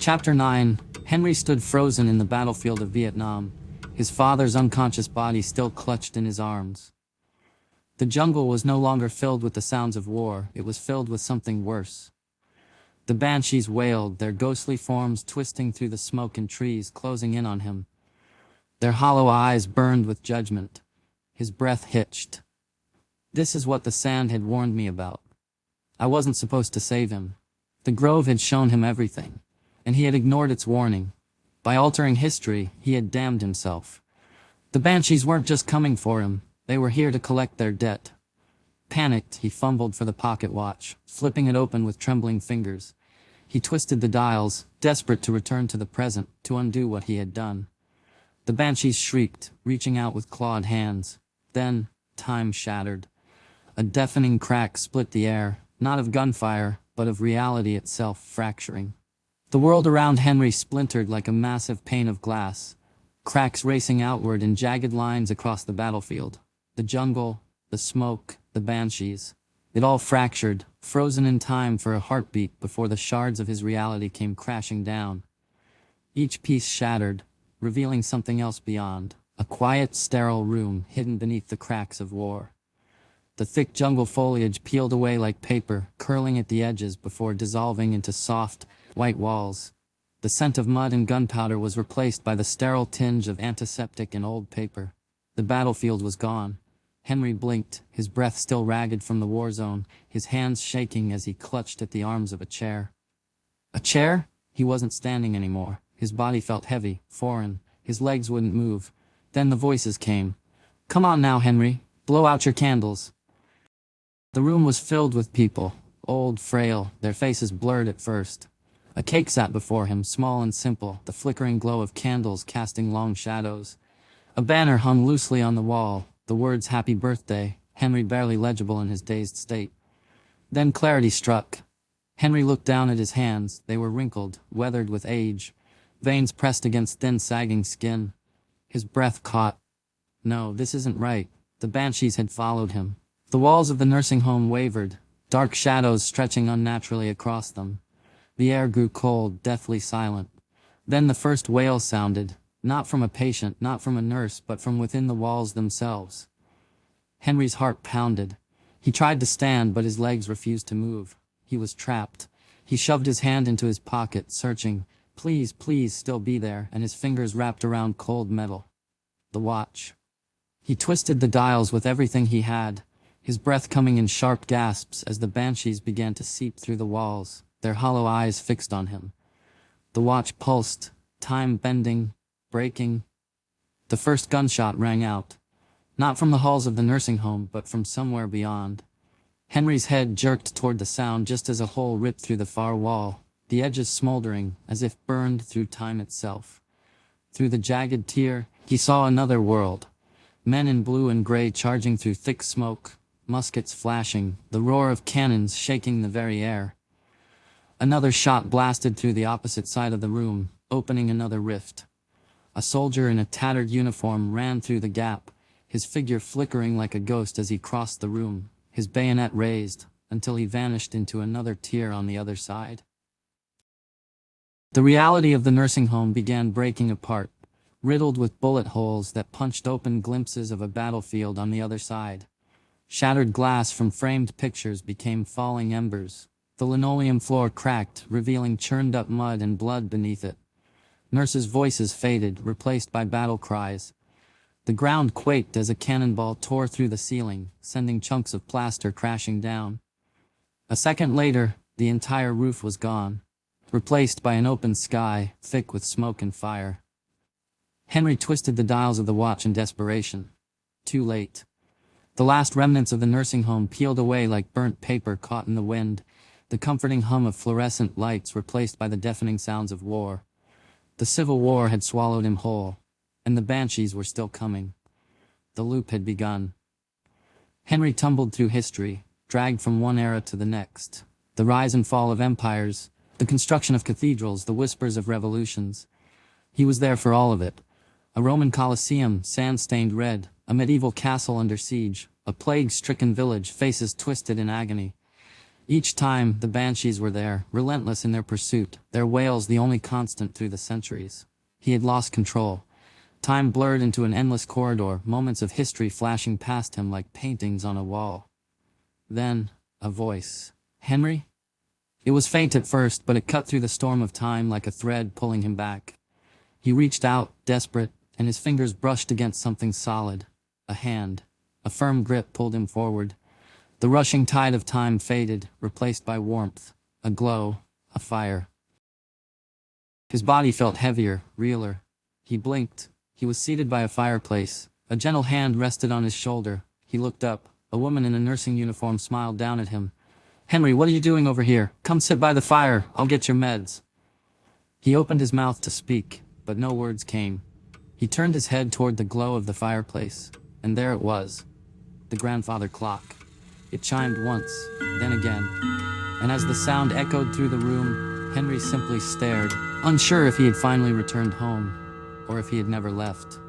Chapter 9. Henry stood frozen in the battlefield of Vietnam, his father's unconscious body still clutched in his arms. The jungle was no longer filled with the sounds of war, it was filled with something worse. The Banshees wailed, their ghostly forms twisting through the smoke and trees, closing in on him. Their hollow eyes burned with judgment. His breath hitched. This is what the sand had warned me about. I wasn't supposed to save him. The grove had shown him everything, and he had ignored its warning. By altering history, he had damned himself. The Banshees weren't just coming for him, they were here to collect their debt. Panicked, he fumbled for the pocket watch, flipping it open with trembling fingers. He twisted the dials, desperate to return to the present, to undo what he had done. The Banshees shrieked, reaching out with clawed hands. Then, time shattered. A deafening crack split the air, not of gunfire, but of reality itself fracturing. The world around Henry splintered like a massive pane of glass, cracks racing outward in jagged lines across the battlefield. The jungle, the smoke, the Banshees. It all fractured, frozen in time for a heartbeat before the shards of his reality came crashing down. Each piece shattered, revealing something else beyond, a quiet, sterile room hidden beneath the cracks of war. The thick jungle foliage peeled away like paper, curling at the edges before dissolving into soft, white walls. The scent of mud and gunpowder was replaced by the sterile tinge of antiseptic and old paper. The battlefield was gone. Henry blinked, his breath still ragged from the war zone, his hands shaking as he clutched at the arms of a chair. A chair? He wasn't standing anymore. His body felt heavy, foreign. His legs wouldn't move. Then the voices came. "Come on now, Henry. Blow out your candles." The room was filled with people, old, frail, their faces blurred at first. A cake sat before him, small and simple, the flickering glow of candles casting long shadows. A banner hung loosely on the wall, the words "Happy Birthday," Henry barely legible in his dazed state. Then clarity struck. Henry looked down at his hands, they were wrinkled, weathered with age, veins pressed against thin sagging skin. His breath caught. No, this isn't right. The Banshees had followed him. The walls of the nursing home wavered, dark shadows stretching unnaturally across them. The air grew cold, deathly silent. Then the first wail sounded, not from a patient, not from a nurse, but from within the walls themselves. Henry's heart pounded. He tried to stand, but his legs refused to move. He was trapped. He shoved his hand into his pocket, searching. Please, please still be there, and his fingers wrapped around cold metal. The watch. He twisted the dials with everything he had, his breath coming in sharp gasps as the Banshees began to seep through the walls, their hollow eyes fixed on him. The watch pulsed, time bending, breaking. The first gunshot rang out, not from the halls of the nursing home, but from somewhere beyond. Henry's head jerked toward the sound just as a hole ripped through the far wall, the edges smoldering, as if burned through time itself. Through the jagged tear, he saw another world. Men in blue and gray charging through thick smoke, muskets flashing, the roar of cannons shaking the very air. Another shot blasted through the opposite side of the room, opening another rift. A soldier in a tattered uniform ran through the gap, his figure flickering like a ghost as he crossed the room, his bayonet raised, until he vanished into another tier on the other side. The reality of the nursing home began breaking apart, riddled with bullet holes that punched open glimpses of a battlefield on the other side. Shattered glass from framed pictures became falling embers. The linoleum floor cracked, revealing churned-up mud and blood beneath it. Nurses' voices faded, replaced by battle cries. The ground quaked as a cannonball tore through the ceiling, sending chunks of plaster crashing down. A second later, the entire roof was gone, replaced by an open sky, thick with smoke and fire. Henry twisted the dials of the watch in desperation. Too late. The last remnants of the nursing home peeled away like burnt paper caught in the wind, the comforting hum of fluorescent lights replaced by the deafening sounds of war. The Civil War had swallowed him whole, and the Banshees were still coming. The loop had begun. Henry tumbled through history, dragged from one era to the next. The rise and fall of empires, the construction of cathedrals, the whispers of revolutions. He was there for all of it. A Roman coliseum, sand-stained red, a medieval castle under siege, a plague-stricken village, faces twisted in agony. Each time, the Banshees were there, relentless in their pursuit, their wails the only constant through the centuries. He had lost control. Time blurred into an endless corridor, moments of history flashing past him like paintings on a wall. Then, a voice. Henry? It was faint at first, but it cut through the storm of time like a thread pulling him back. He reached out, desperate, and his fingers brushed against something solid. A hand. A firm grip pulled him forward. The rushing tide of time faded, replaced by warmth, a glow, a fire. His body felt heavier, realer. He blinked. He was seated by a fireplace. A gentle hand rested on his shoulder. He looked up. A woman in a nursing uniform smiled down at him. Henry, what are you doing over here? Come sit by the fire. I'll get your meds. He opened his mouth to speak, but no words came. He turned his head toward the glow of the fireplace, and there it was. The grandfather clock. It chimed once, then again. And as the sound echoed through the room, Henry simply stared, unsure if he had finally returned home, or if he had never left.